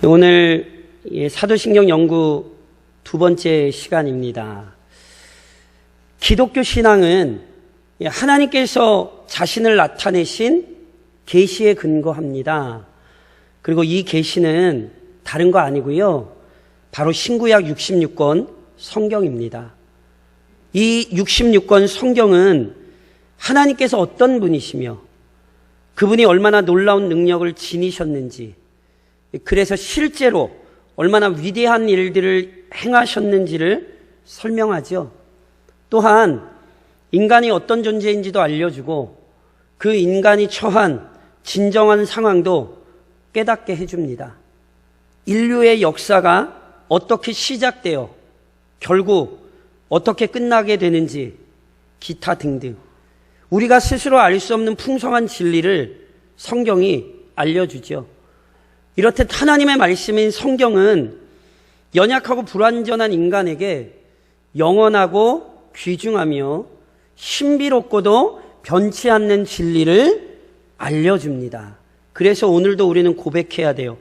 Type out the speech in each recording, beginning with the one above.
오늘 사도신경 연구 두 번째 시간입니다. 기독교 신앙은 하나님께서 자신을 나타내신 계시에 근거합니다. 그리고 이 계시는 다른 거 아니고요. 바로 신구약 66권 성경입니다. 이 66권 성경은 하나님께서 어떤 분이시며 그분이 얼마나 놀라운 능력을 지니셨는지, 그래서 실제로 얼마나 위대한 일들을 행하셨는지를 설명하죠. 또한 인간이 어떤 존재인지도 알려주고 그 인간이 처한 진정한 상황도 깨닫게 해줍니다. 인류의 역사가 어떻게 시작되어 결국 어떻게 끝나게 되는지, 기타 등등 우리가 스스로 알 수 없는 풍성한 진리를 성경이 알려주죠. 이렇듯 하나님의 말씀인 성경은 연약하고 불완전한 인간에게 영원하고 귀중하며 신비롭고도 변치 않는 진리를 알려줍니다. 그래서 오늘도 우리는 고백해야 돼요.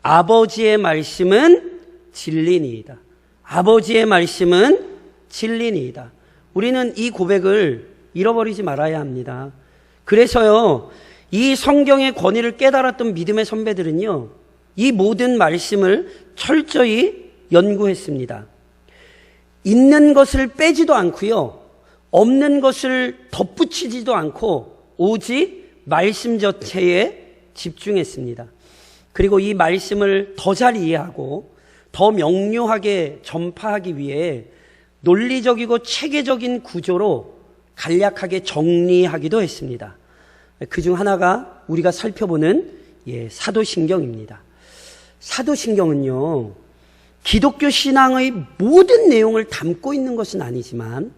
아버지의 말씀은 진리니이다. 아버지의 말씀은 진리니이다. 우리는 이 고백을 잃어버리지 말아야 합니다. 그래서요, 이 성경의 권위를 깨달았던 믿음의 선배들은요, 이 모든 말씀을 철저히 연구했습니다. 있는 것을 빼지도 않고요, 없는 것을 덧붙이지도 않고 오직 말씀 자체에 집중했습니다. 그리고 이 말씀을 더 잘 이해하고 더 명료하게 전파하기 위해 논리적이고 체계적인 구조로 간략하게 정리하기도 했습니다. 그중 하나가 우리가 살펴보는 사도신경입니다. 사도신경은요, 기독교 신앙의 모든 내용을 담고 있는 것은 아니지만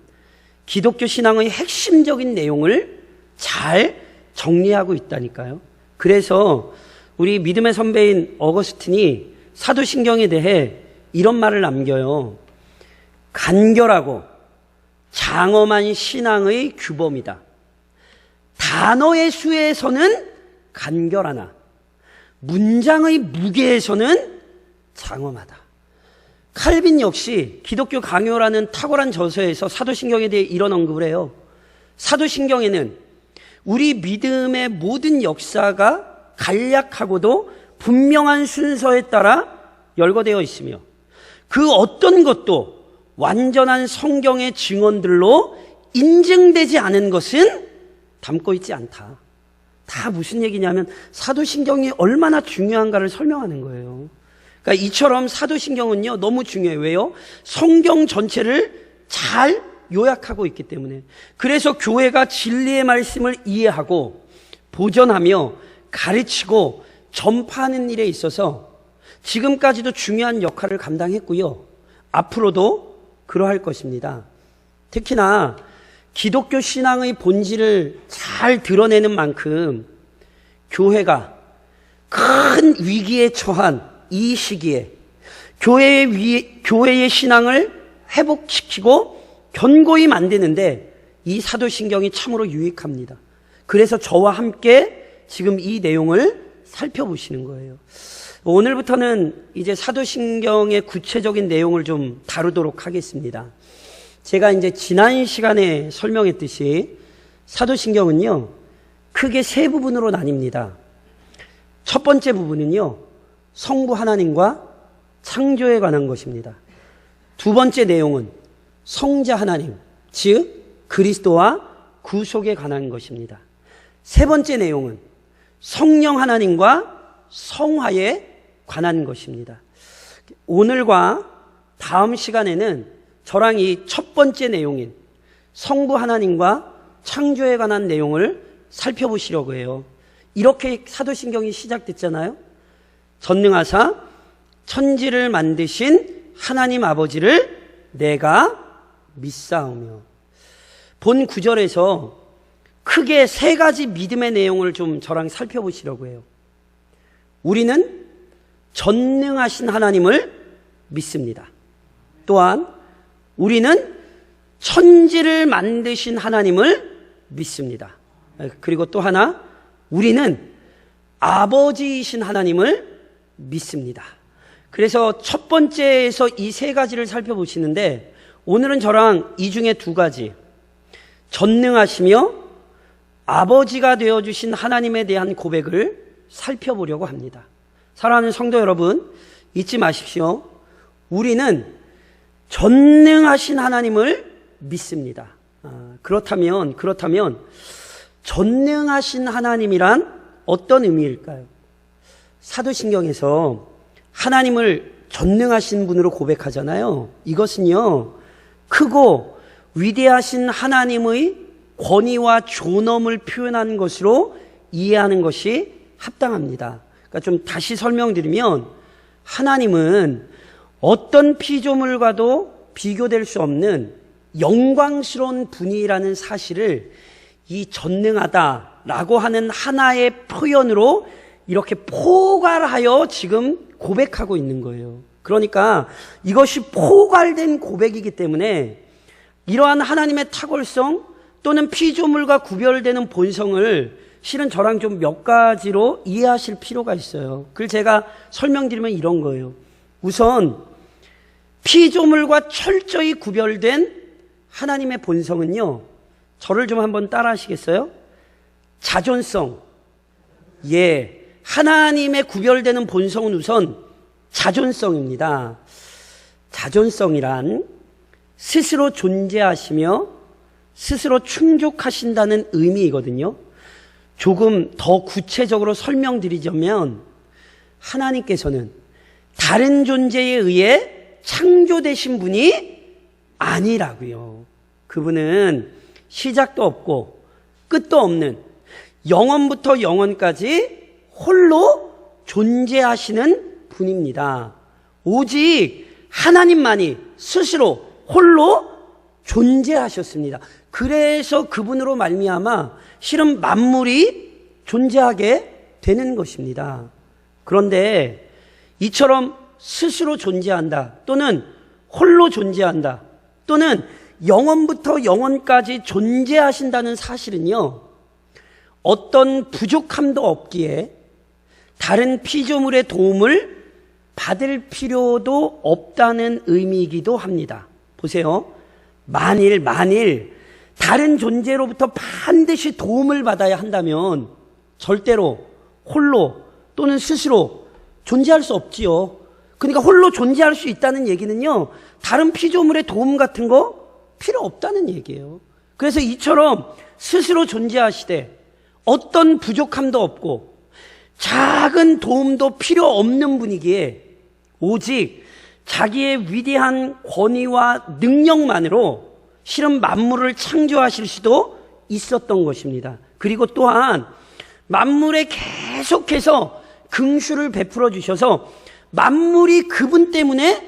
기독교 신앙의 핵심적인 내용을 잘 정리하고 있다니까요. 그래서 우리 믿음의 선배인 어거스틴이 사도신경에 대해 이런 말을 남겨요. 간결하고 장엄한 신앙의 규범이다. 단어의 수에서는 간결하나 문장의 무게에서는 장엄하다. 칼빈 역시 기독교 강요라는 탁월한 저서에서 사도신경에 대해 이런 언급을 해요. 사도신경에는 우리 믿음의 모든 역사가 간략하고도 분명한 순서에 따라 열거되어 있으며 그 어떤 것도 완전한 성경의 증언들로 인증되지 않은 것은 담고 있지 않다. 다 무슨 얘기냐면 사도신경이 얼마나 중요한가를 설명하는 거예요. 그러니까 이처럼 사도신경은요, 너무 중요해요. 왜요? 성경 전체를 잘 요약하고 있기 때문에. 그래서 교회가 진리의 말씀을 이해하고 보존하며 가르치고 전파하는 일에 있어서 지금까지도 중요한 역할을 감당했고요. 앞으로도 그러할 것입니다. 특히나 기독교 신앙의 본질을 잘 드러내는 만큼 교회가 큰 위기에 처한 이 시기에 교회의 신앙을 회복시키고 견고히 만드는데 이 사도신경이 참으로 유익합니다. 그래서 저와 함께 지금 이 내용을 살펴보시는 거예요. 오늘부터는 이제 사도신경의 구체적인 내용을 좀 다루도록 하겠습니다. 제가 이제 지난 시간에 설명했듯이 사도신경은요, 크게 세 부분으로 나뉩니다. 첫 번째 부분은요, 성부 하나님과 창조에 관한 것입니다. 두 번째 내용은 성자 하나님, 즉 그리스도와 구속에 관한 것입니다. 세 번째 내용은 성령 하나님과 성화에 관한 것입니다. 오늘과 다음 시간에는 저랑 이 첫 번째 내용인 성부 하나님과 창조에 관한 내용을 살펴보시려고 해요. 이렇게 사도신경이 시작됐잖아요. 전능하사 천지를 만드신 하나님 아버지를 내가 믿사오며. 본 구절에서 크게 세 가지 믿음의 내용을 좀 저랑 살펴보시려고 해요. 우리는 전능하신 하나님을 믿습니다. 또한 우리는 천지를 만드신 하나님을 믿습니다. 그리고 또 하나, 우리는 아버지이신 하나님을 믿습니다. 그래서 첫 번째에서 이 세 가지를 살펴보시는데 오늘은 저랑 이 중에 두 가지, 전능하시며 아버지가 되어주신 하나님에 대한 고백을 살펴보려고 합니다. 사랑하는 성도 여러분, 잊지 마십시오. 우리는 전능하신 하나님을 믿습니다. 그렇다면 전능하신 하나님이란 어떤 의미일까요? 사도신경에서 하나님을 전능하신 분으로 고백하잖아요. 이것은요, 크고 위대하신 하나님의 권위와 존엄을 표현하는 것으로 이해하는 것이 합당합니다. 그러니까 좀 다시 설명드리면, 하나님은 어떤 피조물과도 비교될 수 없는 영광스러운 분이라는 사실을 이 전능하다라고 하는 하나의 표현으로 이렇게 포괄하여 지금 고백하고 있는 거예요. 그러니까 이것이 포괄된 고백이기 때문에 이러한 하나님의 탁월성 또는 피조물과 구별되는 본성을 실은 저랑 좀 몇 가지로 이해하실 필요가 있어요. 그걸 제가 설명드리면 이런 거예요. 우선 피조물과 철저히 구별된 하나님의 본성은요, 저를 좀 한번 따라 하시겠어요? 자존성. 예, 하나님의 구별되는 본성은 우선 자존성입니다. 자존성이란 스스로 존재하시며 스스로 충족하신다는 의미이거든요. 조금 더 구체적으로 설명드리자면, 하나님께서는 다른 존재에 의해 창조되신 분이 아니라고요. 그분은 시작도 없고 끝도 없는 영원부터 영원까지 홀로 존재하시는 분입니다. 오직 하나님만이 스스로 홀로 존재하셨습니다. 그래서 그분으로 말미암아 실은 만물이 존재하게 되는 것입니다. 그런데 이처럼 스스로 존재한다, 또는 홀로 존재한다, 또는 영원부터 영원까지 존재하신다는 사실은요, 어떤 부족함도 없기에 다른 피조물의 도움을 받을 필요도 없다는 의미이기도 합니다. 보세요. 만일 다른 존재로부터 반드시 도움을 받아야 한다면 절대로 홀로 또는 스스로 존재할 수 없지요. 그러니까 홀로 존재할 수 있다는 얘기는요, 다른 피조물의 도움 같은 거 필요 없다는 얘기예요. 그래서 이처럼 스스로 존재하시되 어떤 부족함도 없고 작은 도움도 필요 없는 분이기에 오직 자기의 위대한 권위와 능력만으로 실은 만물을 창조하실 수도 있었던 것입니다. 그리고 또한 만물에 계속해서 긍휼을 베풀어 주셔서 만물이 그분 때문에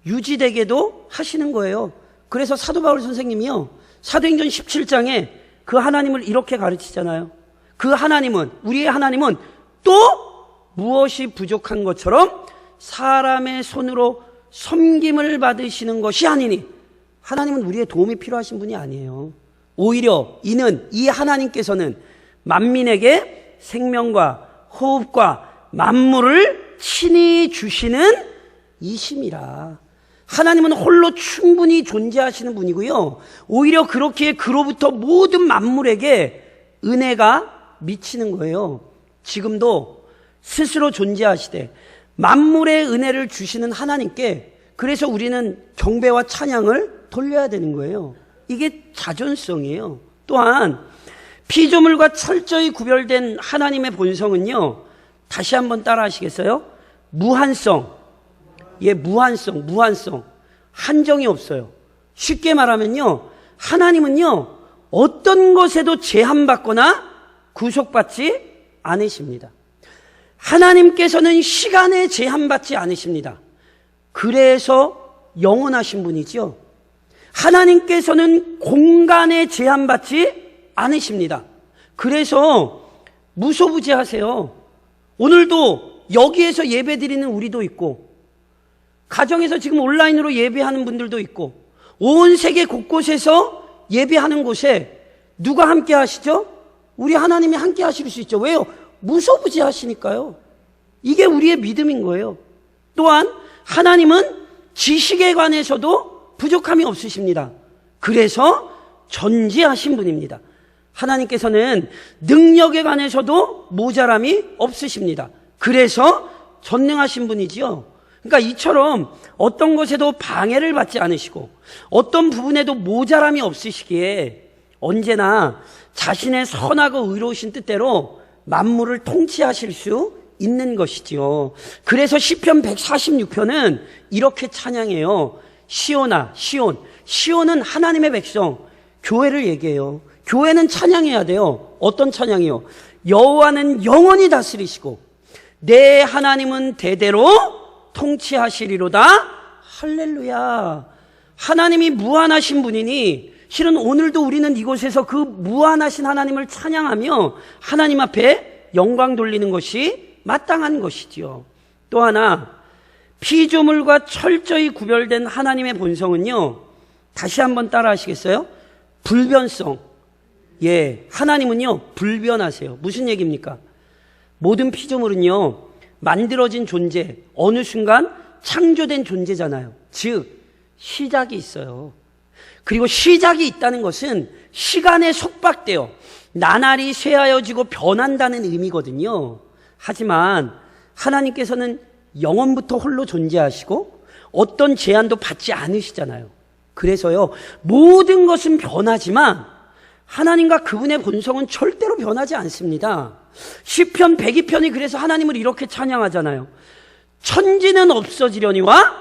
유지되게도 하시는 거예요. 그래서 사도 바울 선생님이요, 사도행전 17장에 그 하나님을 이렇게 가르치잖아요. 그 하나님은, 우리의 하나님은 또 무엇이 부족한 것처럼 사람의 손으로 섬김을 받으시는 것이 아니니, 하나님은 우리의 도움이 필요하신 분이 아니에요. 오히려 이 하나님께서는 만민에게 생명과 호흡과 만물을 친히 주시는 이심이라. 하나님은 홀로 충분히 존재하시는 분이고요, 오히려 그렇기에 그로부터 모든 만물에게 은혜가 미치는 거예요. 지금도 스스로 존재하시되 만물의 은혜를 주시는 하나님께, 그래서 우리는 경배와 찬양을 돌려야 되는 거예요. 이게 자존성이에요. 또한 피조물과 철저히 구별된 하나님의 본성은요, 다시 한번 따라 하시겠어요? 무한성. 예, 무한성. 한정이 없어요. 쉽게 말하면요, 하나님은요, 어떤 것에도 제한받거나 구속받지 않으십니다. 하나님께서는 시간에 제한받지 않으십니다. 그래서 영원하신 분이죠. 하나님께서는 공간에 제한받지 않으십니다. 그래서 무소부지하세요. 오늘도 여기에서 예배 드리는 우리도 있고, 가정에서 지금 온라인으로 예배하는 분들도 있고, 온 세계 곳곳에서 예배하는 곳에 누가 함께 하시죠? 우리 하나님이 함께 하실 수 있죠. 왜요? 무소부지하시니까요. 이게 우리의 믿음인 거예요. 또한 하나님은 지식에 관해서도 부족함이 없으십니다. 그래서 전지하신 분입니다. 하나님께서는 능력에 관해서도 모자람이 없으십니다. 그래서 전능하신 분이지요. 그러니까 이처럼 어떤 것에도 방해를 받지 않으시고 어떤 부분에도 모자람이 없으시기에 언제나 자신의 선하고 의로우신 뜻대로 만물을 통치하실 수 있는 것이지요. 그래서 시편 146편은 이렇게 찬양해요. 시온아, 시온. 시온은 하나님의 백성, 교회를 얘기해요. 교회는 찬양해야 돼요. 어떤 찬양이요? 여호와는 영원히 다스리시고 내 하나님은 대대로 통치하시리로다. 할렐루야. 하나님이 무한하신 분이니 실은 오늘도 우리는 이곳에서 그 무한하신 하나님을 찬양하며 하나님 앞에 영광 돌리는 것이 마땅한 것이지요. 또 하나, 피조물과 철저히 구별된 하나님의 본성은요, 다시 한번 따라 하시겠어요? 불변성. 예, 하나님은요 불변하세요. 무슨 얘기입니까? 모든 피조물은요 만들어진 존재, 어느 순간 창조된 존재잖아요. 즉 시작이 있어요. 그리고 시작이 있다는 것은 시간에 속박되어 나날이 쇠하여지고 변한다는 의미거든요. 하지만 하나님께서는 영원부터 홀로 존재하시고 어떤 제한도 받지 않으시잖아요. 그래서요 모든 것은 변하지만 하나님과 그분의 본성은 절대로 변하지 않습니다. 시편 102편이 그래서 하나님을 이렇게 찬양하잖아요. 천지는 없어지려니와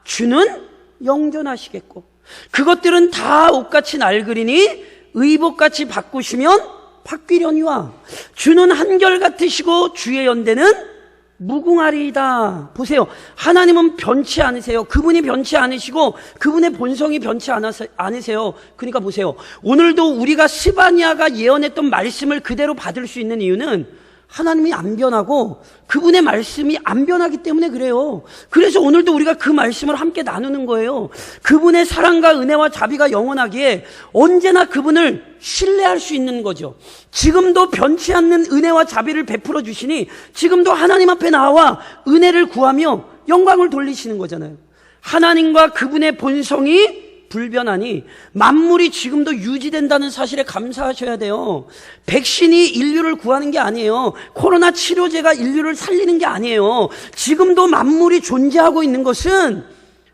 주는 영존하시겠고 그것들은 다 옷같이 낡으리니 의복같이 바꾸시면 바뀌려니와 주는 한결같으시고 주의 연대는 무궁하리이다. 보세요. 하나님은 변치 않으세요. 그분이 변치 않으시고 그분의 본성이 변치 않으세요. 그러니까 보세요. 오늘도 우리가 스바냐가 예언했던 말씀을 그대로 받을 수 있는 이유는 하나님이 안 변하고 그분의 말씀이 안 변하기 때문에 그래요. 그래서 오늘도 우리가 그 말씀을 함께 나누는 거예요. 그분의 사랑과 은혜와 자비가 영원하기에 언제나 그분을 신뢰할 수 있는 거죠. 지금도 변치 않는 은혜와 자비를 베풀어 주시니 지금도 하나님 앞에 나와 은혜를 구하며 영광을 돌리시는 거잖아요. 하나님과 그분의 본성이 불변하니 만물이 지금도 유지된다는 사실에 감사하셔야 돼요. 백신이 인류를 구하는 게 아니에요. 코로나 치료제가 인류를 살리는 게 아니에요. 지금도 만물이 존재하고 있는 것은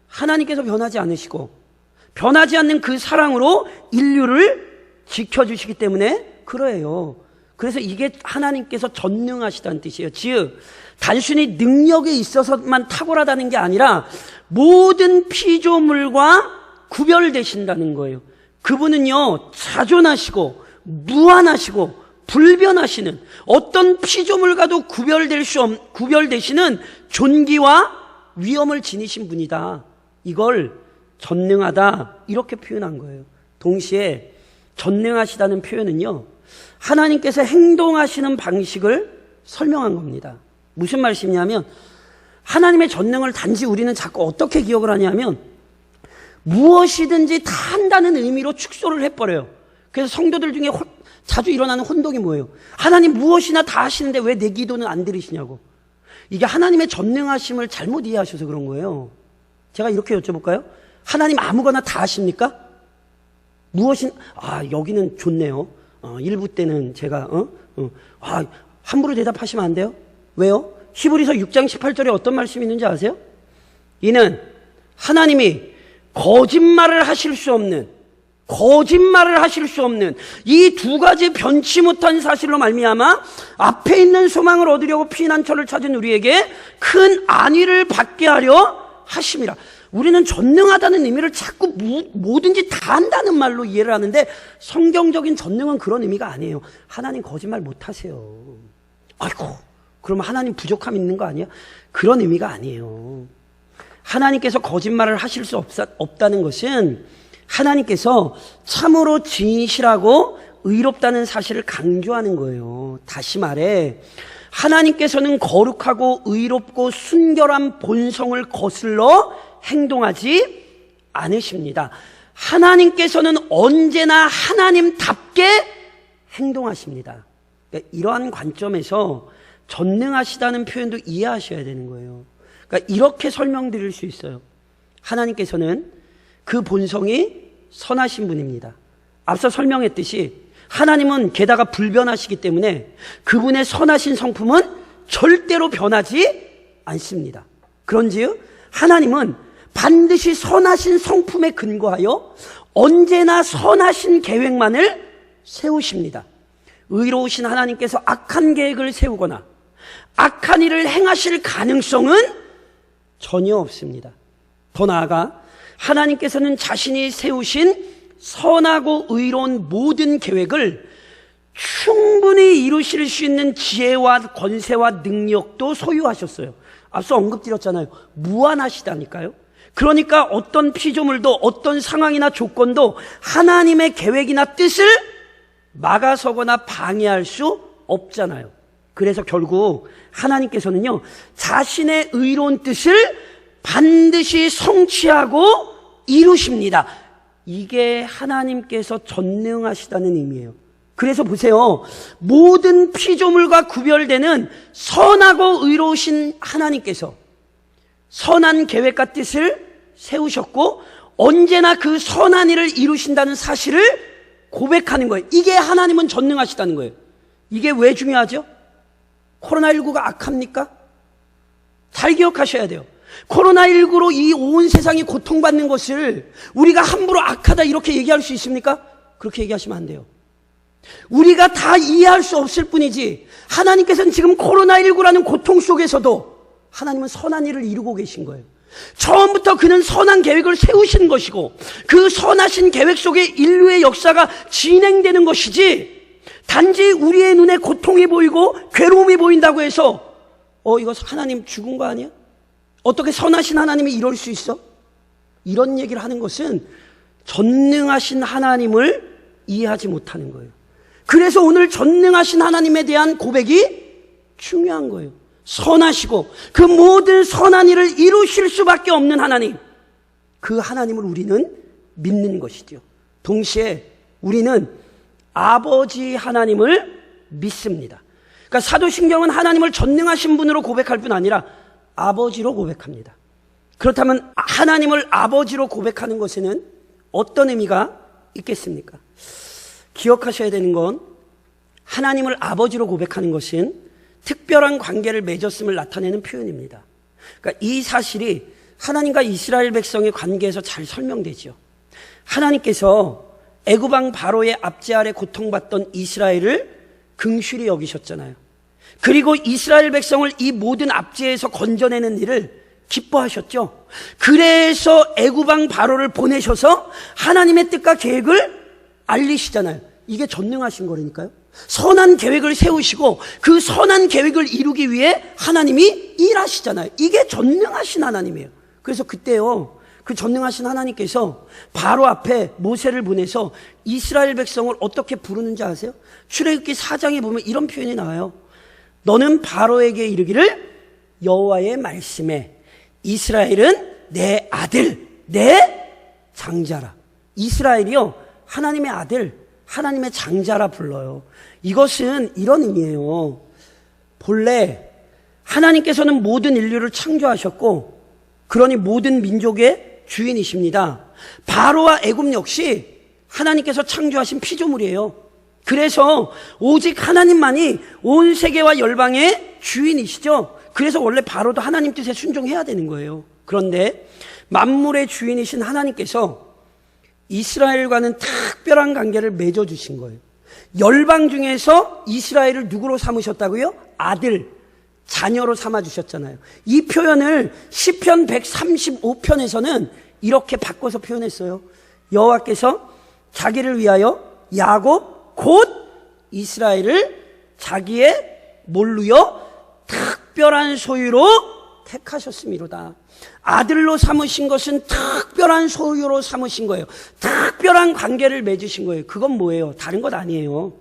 하나님께서 변하지 않으시고 변하지 않는 그 사랑으로 인류를 지켜주시기 때문에 그래요. 그래서 이게 하나님께서 전능하시다는 뜻이에요. 즉 단순히 능력에 있어서만 탁월하다는 게 아니라 모든 피조물과 구별되신다는 거예요. 그분은요 자존하시고 무한하시고 불변하시는 어떤 피조물과도 구별되시는 존귀와 위엄을 지니신 분이다. 이걸 전능하다 이렇게 표현한 거예요. 동시에 전능하시다는 표현은요 하나님께서 행동하시는 방식을 설명한 겁니다. 무슨 말씀이냐면 하나님의 전능을 단지 우리는 자꾸 어떻게 기억을 하냐면 무엇이든지 다 한다는 의미로 축소를 해버려요. 그래서 성도들 중에 자주 일어나는 혼동이 뭐예요? 하나님 무엇이나 다 하시는데 왜 내 기도는 안 들으시냐고. 이게 하나님의 전능하심을 잘못 이해하셔서 그런 거예요. 제가 이렇게 여쭤볼까요? 하나님 아무거나 다 하십니까? 여기는 좋네요. 일부 때는 제가 함부로 대답하시면 안 돼요. 왜요? 히브리서 6장 18절에 어떤 말씀이 있는지 아세요? 이는 하나님이 거짓말을 하실 수 없는 이 두 가지 변치 못한 사실로 말미암아 앞에 있는 소망을 얻으려고 피난처를 찾은 우리에게 큰 안위를 받게 하려 하심이라. 우리는 전능하다는 의미를 자꾸 뭐든지 다 한다는 말로 이해를 하는데 성경적인 전능은 그런 의미가 아니에요. 하나님 거짓말 못하세요. 아이고 그러면 하나님 부족함 있는 거 아니야? 그런 의미가 아니에요. 하나님께서 거짓말을 하실 수 없다는 것은 하나님께서 참으로 진실하고 의롭다는 사실을 강조하는 거예요. 다시 말해 하나님께서는 거룩하고 의롭고 순결한 본성을 거슬러 행동하지 않으십니다. 하나님께서는 언제나 하나님답게 행동하십니다. 그러니까 이러한 관점에서 전능하시다는 표현도 이해하셔야 되는 거예요. 그러니까 이렇게 설명드릴 수 있어요. 하나님께서는 그 본성이 선하신 분입니다. 앞서 설명했듯이 하나님은 게다가 불변하시기 때문에 그분의 선하신 성품은 절대로 변하지 않습니다. 그런즉 하나님은 반드시 선하신 성품에 근거하여 언제나 선하신 계획만을 세우십니다. 의로우신 하나님께서 악한 계획을 세우거나 악한 일을 행하실 가능성은 전혀 없습니다. 더 나아가 하나님께서는 자신이 세우신 선하고 의로운 모든 계획을 충분히 이루실 수 있는 지혜와 권세와 능력도 소유하셨어요. 앞서 언급드렸잖아요. 무한하시다니까요. 그러니까 어떤 피조물도 어떤 상황이나 조건도 하나님의 계획이나 뜻을 막아서거나 방해할 수 없잖아요. 그래서 결국 하나님께서는요, 자신의 의로운 뜻을 반드시 성취하고 이루십니다. 이게 하나님께서 전능하시다는 의미예요. 그래서 보세요. 모든 피조물과 구별되는 선하고 의로우신 하나님께서 선한 계획과 뜻을 세우셨고 언제나 그 선한 일을 이루신다는 사실을 고백하는 거예요. 이게 하나님은 전능하시다는 거예요. 이게 왜 중요하죠? 코로나19가 악합니까? 잘 기억하셔야 돼요. 코로나19로 이 온 세상이 고통받는 것을 우리가 함부로 악하다 이렇게 얘기할 수 있습니까? 그렇게 얘기하시면 안 돼요. 우리가 다 이해할 수 없을 뿐이지 하나님께서는 지금 코로나19라는 고통 속에서도 하나님은 선한 일을 이루고 계신 거예요. 처음부터 그는 선한 계획을 세우신 것이고 그 선하신 계획 속에 인류의 역사가 진행되는 것이지, 단지 우리의 눈에 고통이 보이고 괴로움이 보인다고 해서 이거 하나님 죽은 거 아니야? 어떻게 선하신 하나님이 이럴 수 있어? 이런 얘기를 하는 것은 전능하신 하나님을 이해하지 못하는 거예요. 그래서 오늘 전능하신 하나님에 대한 고백이 중요한 거예요. 선하시고 그 모든 선한 일을 이루실 수밖에 없는 하나님, 그 하나님을 우리는 믿는 것이죠. 동시에 우리는 아버지 하나님을 믿습니다. 그러니까 사도신경은 하나님을 전능하신 분으로 고백할 뿐 아니라 아버지로 고백합니다. 그렇다면 하나님을 아버지로 고백하는 것에는 어떤 의미가 있겠습니까? 기억하셔야 되는 건 하나님을 아버지로 고백하는 것은 특별한 관계를 맺었음을 나타내는 표현입니다. 그러니까 이 사실이 하나님과 이스라엘 백성의 관계에서 잘 설명되죠. 하나님께서 애굽 왕 바로의 압제 아래 고통받던 이스라엘을 긍휼히 여기셨잖아요. 그리고 이스라엘 백성을 이 모든 압제에서 건져내는 일을 기뻐하셨죠. 그래서 애굽 왕 바로를 보내셔서 하나님의 뜻과 계획을 알리시잖아요. 이게 전능하신 거라니까요. 선한 계획을 세우시고 그 선한 계획을 이루기 위해 하나님이 일하시잖아요. 이게 전능하신 하나님이에요. 그래서 그때요, 그 전능하신 하나님께서 바로 앞에 모세를 보내서 이스라엘 백성을 어떻게 부르는지 아세요? 출애굽기 4장에 보면 이런 표현이 나와요. 너는 바로에게 이르기를 여호와의 말씀에 이스라엘은 내 아들, 내 장자라. 이스라엘이요, 하나님의 아들, 하나님의 장자라 불러요. 이것은 이런 의미예요. 본래 하나님께서는 모든 인류를 창조하셨고 그러니 모든 민족의 주인이십니다. 바로와 애굽 역시 하나님께서 창조하신 피조물이에요. 그래서 오직 하나님만이 온 세계와 열방의 주인이시죠. 그래서 원래 바로도 하나님 뜻에 순종해야 되는 거예요. 그런데 만물의 주인이신 하나님께서 이스라엘과는 특별한 관계를 맺어주신 거예요. 열방 중에서 이스라엘을 누구로 삼으셨다고요? 아들, 자녀로 삼아주셨잖아요. 이 표현을 시편 135편에서는 이렇게 바꿔서 표현했어요. 여호와께서 자기를 위하여 야곱 곧 이스라엘을 자기의 뭘로요? 특별한 소유로 택하셨음이로다. 아들로 삼으신 것은 특별한 소유로 삼으신 거예요. 특별한 관계를 맺으신 거예요. 그건 뭐예요? 다른 것 아니에요.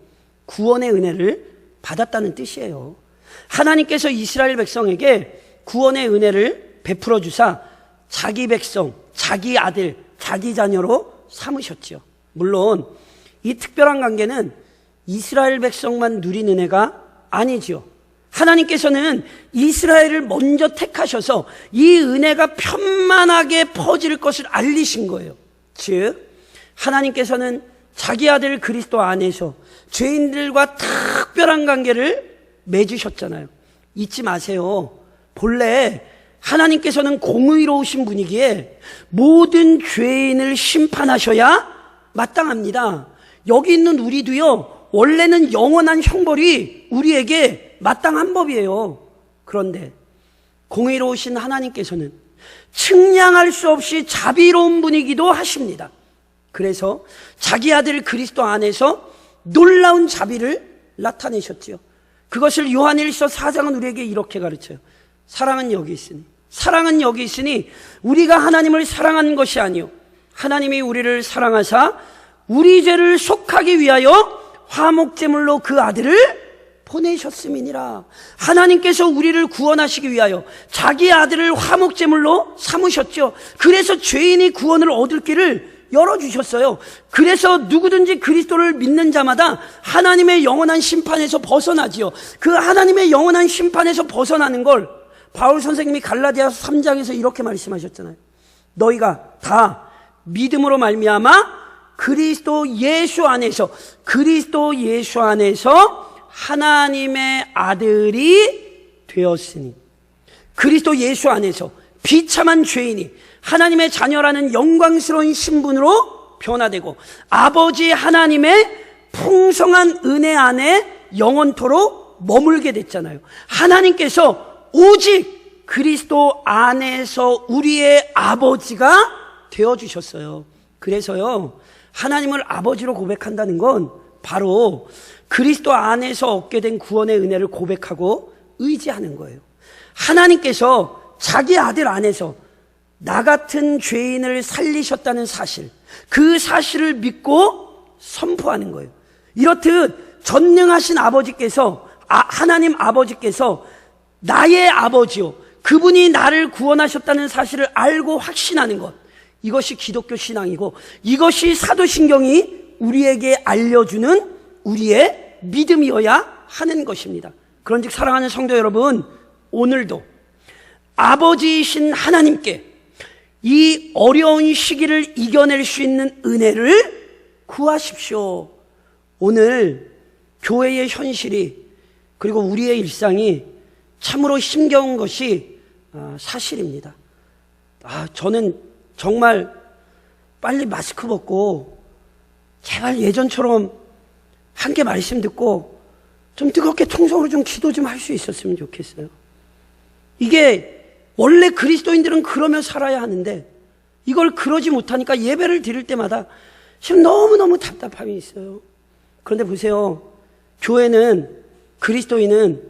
구원의 은혜를 받았다는 뜻이에요. 하나님께서 이스라엘 백성에게 구원의 은혜를 베풀어 주사 자기 백성, 자기 아들, 자기 자녀로 삼으셨죠. 물론 이 특별한 관계는 이스라엘 백성만 누린 은혜가 아니죠. 하나님께서는 이스라엘을 먼저 택하셔서 이 은혜가 편만하게 퍼질 것을 알리신 거예요. 즉 하나님께서는 자기 아들 그리스도 안에서 죄인들과 특별한 관계를 맺으셨잖아요. 잊지 마세요. 본래 하나님께서는 공의로우신 분이기에 모든 죄인을 심판하셔야 마땅합니다. 여기 있는 우리도요, 원래는 영원한 형벌이 우리에게 마땅한 법이에요. 그런데 공의로우신 하나님께서는 측량할 수 없이 자비로운 분이기도 하십니다. 그래서 자기 아들 그리스도 안에서 놀라운 자비를 나타내셨지요. 그것을 요한일서 4장은 우리에게 이렇게 가르쳐요. 사랑은 여기 있으니 우리가 하나님을 사랑한 것이 아니요 하나님이 우리를 사랑하사 우리 죄를 속하기 위하여 화목제물로 그 아들을 보내셨음이니라. 하나님께서 우리를 구원하시기 위하여 자기 아들을 화목제물로 삼으셨죠. 그래서 죄인이 구원을 얻을 길을 열어주셨어요. 그래서 누구든지 그리스도를 믿는 자마다 하나님의 영원한 심판에서 벗어나지요. 그 하나님의 영원한 심판에서 벗어나는 걸 바울 선생님이 갈라디아서 3장에서 이렇게 말씀하셨잖아요. 너희가 다 믿음으로 말미암아 그리스도 예수 안에서 하나님의 아들이 되었으니, 그리스도 예수 안에서 비참한 죄인이 하나님의 자녀라는 영광스러운 신분으로 변화되고 아버지 하나님의 풍성한 은혜 안에 영원토록 머물게 됐잖아요. 하나님께서 오직 그리스도 안에서 우리의 아버지가 되어주셨어요. 그래서요, 하나님을 아버지로 고백한다는 건 바로 그리스도 안에서 얻게 된 구원의 은혜를 고백하고 의지하는 거예요. 하나님께서 자기 아들 안에서 나 같은 죄인을 살리셨다는 사실, 그 사실을 믿고 선포하는 거예요. 이렇듯 전능하신 아버지께서, 하나님 아버지께서 나의 아버지요, 그분이 나를 구원하셨다는 사실을 알고 확신하는 것, 이것이 기독교 신앙이고 이것이 사도신경이 우리에게 알려주는 우리의 믿음이어야 하는 것입니다. 그런즉 사랑하는 성도 여러분, 오늘도 아버지이신 하나님께 이 어려운 시기를 이겨낼 수 있는 은혜를 구하십시오. 오늘 교회의 현실이, 그리고 우리의 일상이 참으로 힘겨운 것이 사실입니다. 저는 정말 빨리 마스크 벗고 제발 예전처럼 함께 말씀 듣고 좀 뜨겁게 통성으로 좀 기도 좀 할 수 있었으면 좋겠어요. 이게 원래 그리스도인들은 그러며 살아야 하는데 이걸 그러지 못하니까 예배를 드릴 때마다 지금 너무너무 답답함이 있어요. 그런데 보세요. 교회는, 그리스도인은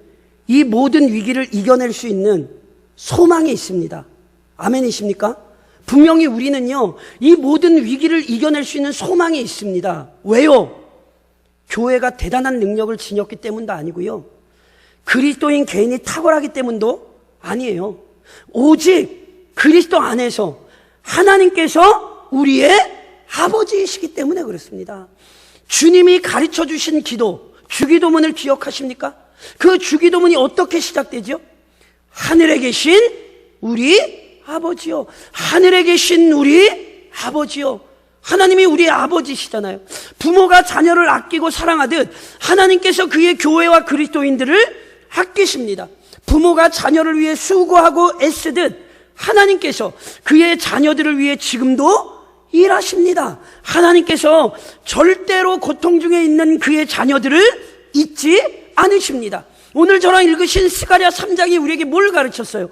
이 모든 위기를 이겨낼 수 있는 소망이 있습니다. 아멘이십니까? 분명히 우리는요, 이 모든 위기를 이겨낼 수 있는 소망이 있습니다. 왜요? 교회가 대단한 능력을 지녔기 때문도 아니고요, 그리스도인 개인이 탁월하기 때문도 아니에요. 오직 그리스도 안에서 하나님께서 우리의 아버지이시기 때문에 그렇습니다. 주님이 가르쳐 주신 기도, 주기도문을 기억하십니까? 그 주기도문이 어떻게 시작되죠? 하늘에 계신 우리 아버지요, 하늘에 계신 우리 아버지요. 하나님이 우리의 아버지시잖아요. 부모가 자녀를 아끼고 사랑하듯 하나님께서 그의 교회와 그리스도인들을 아끼십니다. 부모가 자녀를 위해 수고하고 애쓰듯 하나님께서 그의 자녀들을 위해 지금도 일하십니다. 하나님께서 절대로 고통 중에 있는 그의 자녀들을 잊지 않으십니다. 오늘 저랑 읽으신 스가랴 3장이 우리에게 뭘 가르쳤어요?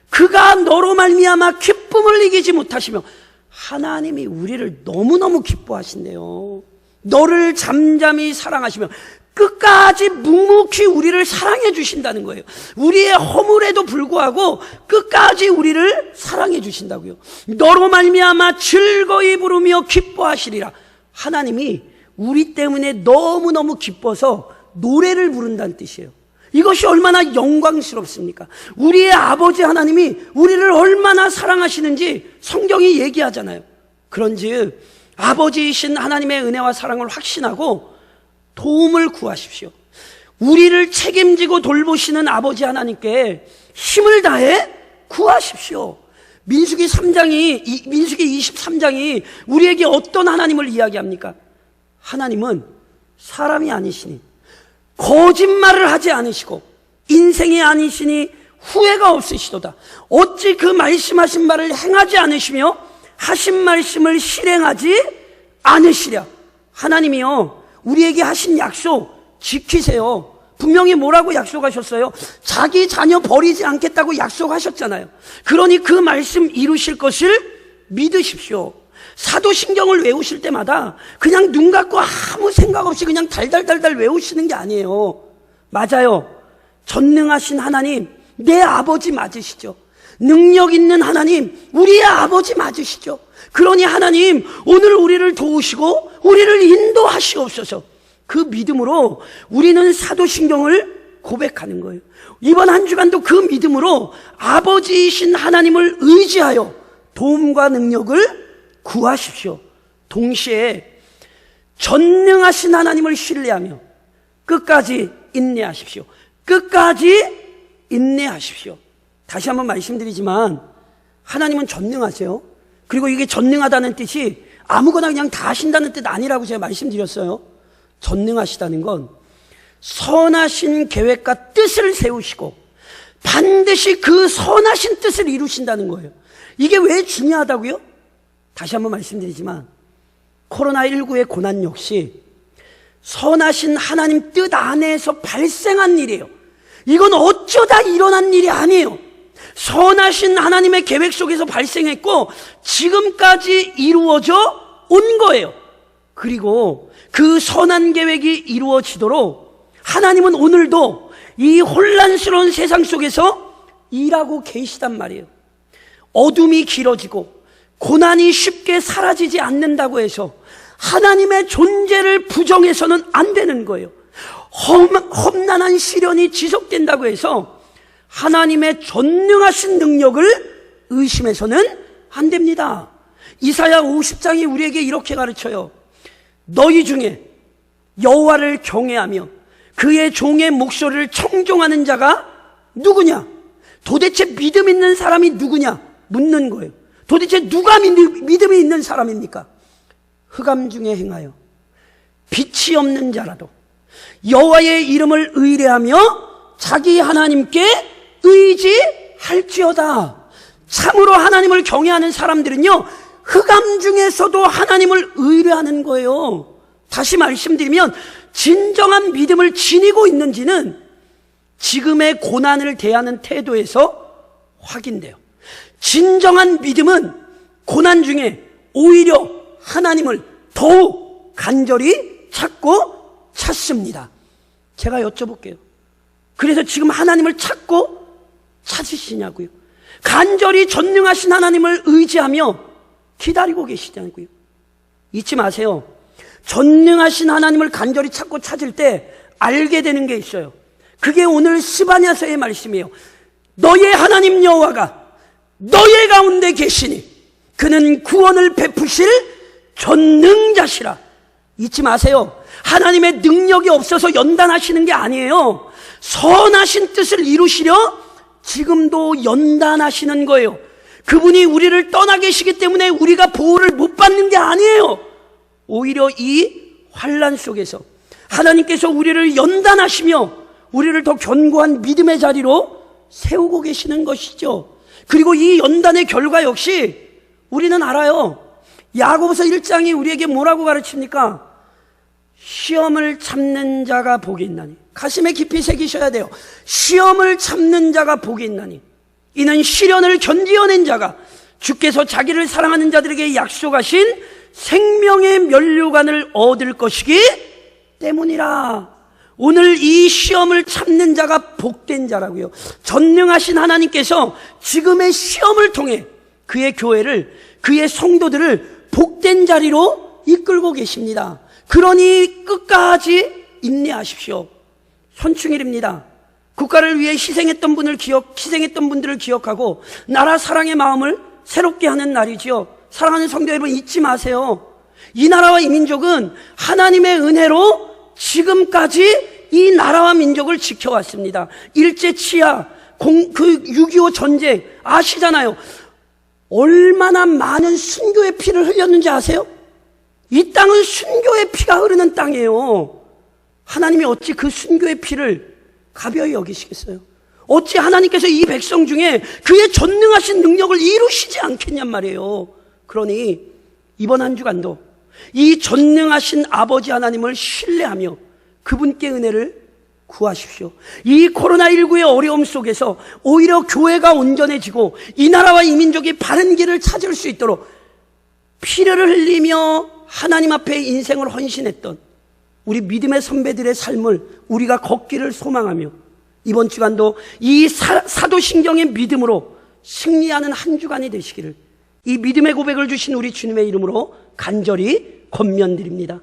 그가 너로 말미암아 기쁨을 이기지 못하시며, 하나님이 우리를 너무너무 기뻐하신대요. 너를 잠잠히 사랑하시며 끝까지 묵묵히 우리를 사랑해 주신다는 거예요. 우리의 허물에도 불구하고 끝까지 우리를 사랑해 주신다고요. 너로 말미암아 즐거이 부르며 기뻐하시리라. 하나님이 우리 때문에 너무너무 기뻐서 노래를 부른다는 뜻이에요. 이것이 얼마나 영광스럽습니까? 우리의 아버지 하나님이 우리를 얼마나 사랑하시는지 성경이 얘기하잖아요. 그런즉 아버지이신 하나님의 은혜와 사랑을 확신하고 도움을 구하십시오. 우리를 책임지고 돌보시는 아버지 하나님께 힘을 다해 구하십시오. 민수기 23장이 우리에게 어떤 하나님을 이야기합니까? 하나님은 사람이 아니시니 거짓말을 하지 않으시고 인생이 아니시니 후회가 없으시도다. 어찌 그 말씀하신 바를 행하지 않으시며 하신 말씀을 실행하지 않으시랴. 하나님이요, 우리에게 하신 약속 지키세요. 분명히 뭐라고 약속하셨어요? 자기 자녀 버리지 않겠다고 약속하셨잖아요. 그러니 그 말씀 이루실 것을 믿으십시오. 사도신경을 외우실 때마다 그냥 눈 감고 아무 생각 없이 그냥 달달달달 외우시는 게 아니에요. 맞아요. 전능하신 하나님, 내 아버지 맞으시죠? 능력 있는 하나님, 우리의 아버지 맞으시죠? 그러니 하나님, 오늘 우리를 도우시고 우리를 인도하시옵소서. 그 믿음으로 우리는 사도신경을 고백하는 거예요. 이번 한 주간도 그 믿음으로 아버지이신 하나님을 의지하여 도움과 능력을 구하십시오. 동시에 전능하신 하나님을 신뢰하며 끝까지 인내하십시오. 끝까지 인내하십시오. 다시 한번 말씀드리지만 하나님은 전능하세요. 그리고 이게 전능하다는 뜻이 아무거나 그냥 다 하신다는 뜻 아니라고 제가 말씀드렸어요. 전능하시다는 건 선하신 계획과 뜻을 세우시고 반드시 그 선하신 뜻을 이루신다는 거예요. 이게 왜 중요하다고요? 다시 한번 말씀드리지만 코로나19의 고난 역시 선하신 하나님 뜻 안에서 발생한 일이에요. 이건 어쩌다 일어난 일이 아니에요. 선하신 하나님의 계획 속에서 발생했고 지금까지 이루어져 온 거예요. 그리고 그 선한 계획이 이루어지도록 하나님은 오늘도 이 혼란스러운 세상 속에서 일하고 계시단 말이에요. 어둠이 길어지고 고난이 쉽게 사라지지 않는다고 해서 하나님의 존재를 부정해서는 안 되는 거예요. 험난한 시련이 지속된다고 해서 하나님의 전능하신 능력을 의심해서는 안 됩니다. 이사야 50장이 우리에게 이렇게 가르쳐요. 너희 중에 여호와를 경외하며 그의 종의 목소리를 청종하는 자가 누구냐? 도대체 믿음 있는 사람이 누구냐? 묻는 거예요. 도대체 누가 믿음이 있는 사람입니까? 흑암 중에 행하여 빛이 없는 자라도 여호와의 이름을 의뢰하며 자기 하나님께 의지할지어다. 참으로 하나님을 경외하는 사람들은요, 흑암 중에서도 하나님을 의뢰하는 거예요. 다시 말씀드리면 진정한 믿음을 지니고 있는지는 지금의 고난을 대하는 태도에서 확인돼요. 진정한 믿음은 고난 중에 오히려 하나님을 더욱 간절히 찾습니다. 제가 여쭤볼게요. 그래서 지금 하나님을 찾으시냐고요? 간절히 전능하신 하나님을 의지하며 기다리고 계시냐고요? 잊지 마세요. 전능하신 하나님을 간절히 찾을 때 알게 되는 게 있어요. 그게 오늘 스바냐서의 말씀이에요. 너의 하나님 여호와가 너의 가운데 계시니 그는 구원을 베푸실 전능자시라. 잊지 마세요. 하나님의 능력이 없어서 연단하시는 게 아니에요. 선하신 뜻을 이루시려 지금도 연단하시는 거예요. 그분이 우리를 떠나 계시기 때문에 우리가 보호를 못 받는 게 아니에요. 오히려 이 환난 속에서 하나님께서 우리를 연단하시며 우리를 더 견고한 믿음의 자리로 세우고 계시는 것이죠. 그리고 이 연단의 결과 역시 우리는 알아요. 야고보서 1장이 우리에게 뭐라고 가르칩니까? 시험을 참는 자가 복이 있나니. 가슴에 깊이 새기셔야 돼요. 시험을 참는 자가 복이 있나니 이는 시련을 견디어낸 자가 주께서 자기를 사랑하는 자들에게 약속하신 생명의 면류관을 얻을 것이기 때문이라. 오늘 이 시험을 참는 자가 복된 자라고요. 전능하신 하나님께서 지금의 시험을 통해 그의 교회를, 그의 성도들을 복된 자리로 이끌고 계십니다. 그러니 끝까지 인내하십시오. 현충일입니다. 국가를 위해 희생했던 분들을 기억하고 나라 사랑의 마음을 새롭게 하는 날이지요. 사랑하는 성도 여러분, 잊지 마세요. 이 나라와 이 민족은 하나님의 은혜로 지금까지 이 나라와 민족을 지켜왔습니다. 일제치하, 6.25 전쟁 아시잖아요. 얼마나 많은 순교의 피를 흘렸는지 아세요? 이 땅은 순교의 피가 흐르는 땅이에요. 하나님이 어찌 그 순교의 피를 가벼이 여기시겠어요? 어찌 하나님께서 이 백성 중에 그의 전능하신 능력을 이루시지 않겠냔 말이에요. 그러니 이번 한 주간도 이 전능하신 아버지 하나님을 신뢰하며 그분께 은혜를 구하십시오. 이 코로나19의 어려움 속에서 오히려 교회가 온전해지고 이 나라와 이 민족이 바른 길을 찾을 수 있도록 피를 흘리며 하나님 앞에 인생을 헌신했던 우리 믿음의 선배들의 삶을 우리가 걷기를 소망하며 이번 주간도 이 사도신경의 믿음으로 승리하는 한 주간이 되시기를 이 믿음의 고백을 주신 우리 주님의 이름으로 간절히 권면드립니다.